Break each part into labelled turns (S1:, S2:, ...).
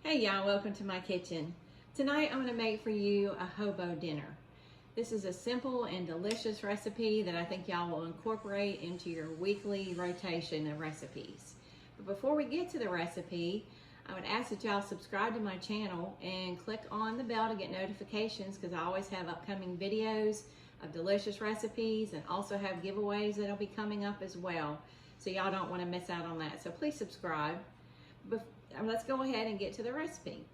S1: Hey y'all, welcome to my kitchen. Tonight I'm going to make for you a hobo dinner. This is a simple and delicious recipe that I think y'all will incorporate into your weekly rotation of recipes. But before we get to the recipe, I would ask that y'all subscribe to my channel and click on the bell to get notifications, because I always have upcoming videos of delicious recipes and also have giveaways that'll be coming up as well. So y'all don't want to miss out on that. So please subscribe. Let's go ahead and get to the recipe.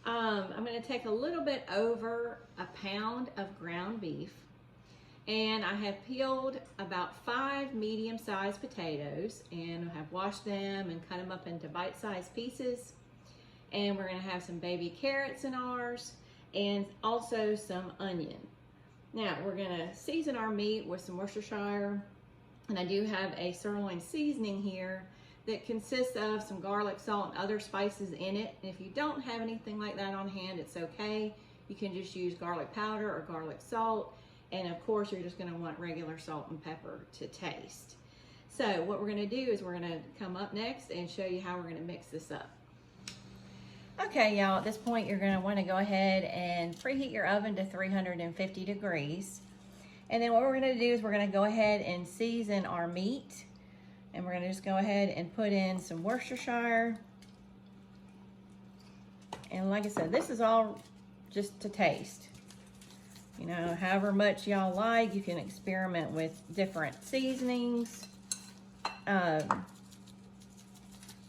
S1: I'm going to take a little bit over a pound of ground beef, and I have peeled about 5 medium-sized potatoes, and I have washed them and cut them up into bite-sized pieces. And we're going to have some baby carrots in ours and also some onion. Now we're going to season our meat with some Worcestershire, and I do have a sirloin seasoning here that consists of some garlic, salt, and other spices in it. And if you don't have anything like that on hand, it's okay. You can just use garlic powder or garlic salt. And of course, you're just gonna want regular salt and pepper to taste. So what we're gonna do is we're gonna come up next and show you how we're gonna mix this up. Okay, y'all, at this point, you're gonna wanna go ahead and preheat your oven to 350 degrees. And then what we're gonna do is we're gonna go ahead and season our meat. And we're going to just go ahead and put in some Worcestershire. And like I said, this is all just to taste. You know, however much y'all like, you can experiment with different seasonings. But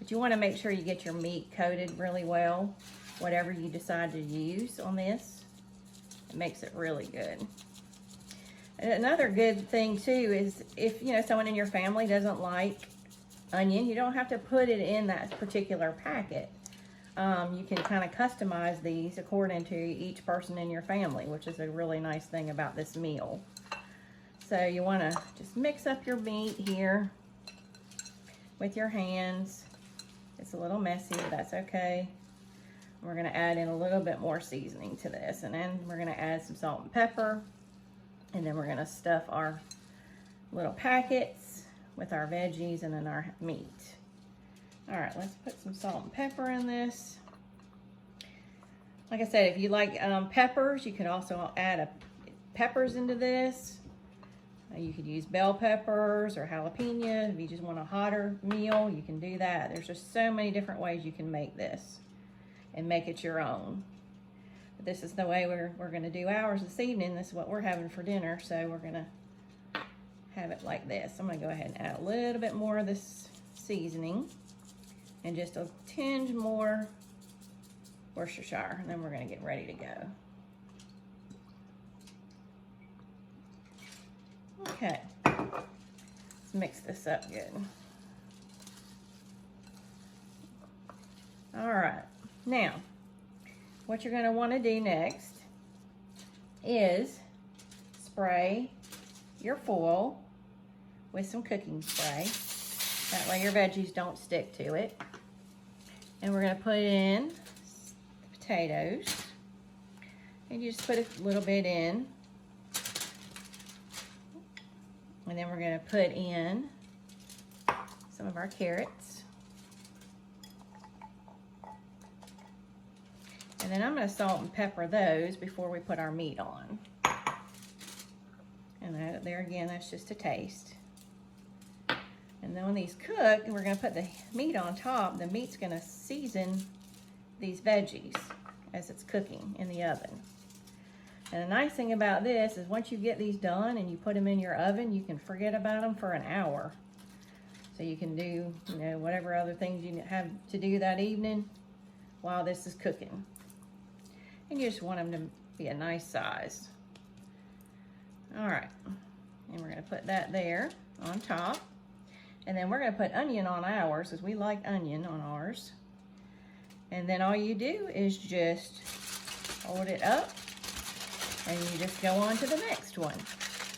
S1: you want to make sure you get your meat coated really well, whatever you decide to use on this. It makes it really good. Another good thing too is if someone in your family doesn't like onion, you don't have to put it in that particular packet. You can kind of customize these according to each person in your family, which is a really nice thing about this meal. So you want to just mix up your meat here with your hands. It's a little messy, but that's okay. We're going to add in a little bit more seasoning to this, and then we're going to add some salt and pepper. And then we're gonna stuff our little packets with our veggies and then our meat. All right, let's put some salt and pepper in this. Like I said, if you like peppers, you could also add peppers into this. You could use bell peppers or jalapeno. If you just want a hotter meal, you can do that. There's just so many different ways you can make this and make it your own. This is the way we're going to do ours this evening. This is what we're having for dinner, so we're going to have it like this. I'm going to go ahead and add a little bit more of this seasoning and just a tinge more Worcestershire, and then we're going to get ready to go. Okay, let's mix this up good. All right, now what you're going to want to do next is spray your foil with some cooking spray. That way your veggies don't stick to it. And we're going to put in the potatoes. And you just put a little bit in. And then we're going to put in some of our carrots. And then I'm going to salt and pepper those before we put our meat on. And there again, that's just a taste. And then when these cook, we're going to put the meat on top. The meat's going to season these veggies as it's cooking in the oven. And the nice thing about this is once you get these done and you put them in your oven, you can forget about them for an hour. So you can do, whatever other things you have to do that evening while this is cooking. And you just want them to be a nice size. All right, and we're gonna put that there on top. And then we're gonna put onion on ours, because we like onion on ours. And then all you do is just hold it up, and you just go on to the next one.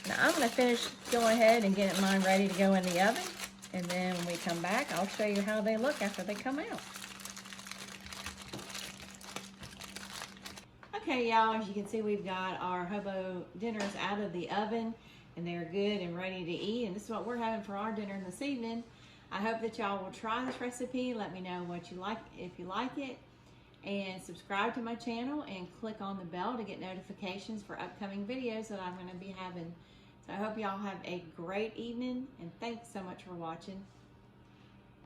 S1: Now I'm gonna go ahead and get mine ready to go in the oven. And then when we come back, I'll show you how they look after they come out. Okay, y'all, as you can see, we've got our hobo dinners out of the oven, and they're good and ready to eat. And this is what we're having for our dinner this evening. I hope that y'all will try this recipe. Let me know what you like, if you like it. and subscribe to my channel and click on the bell to get notifications for upcoming videos that I'm going to be having. So I hope y'all have a great evening, and thanks so much for watching.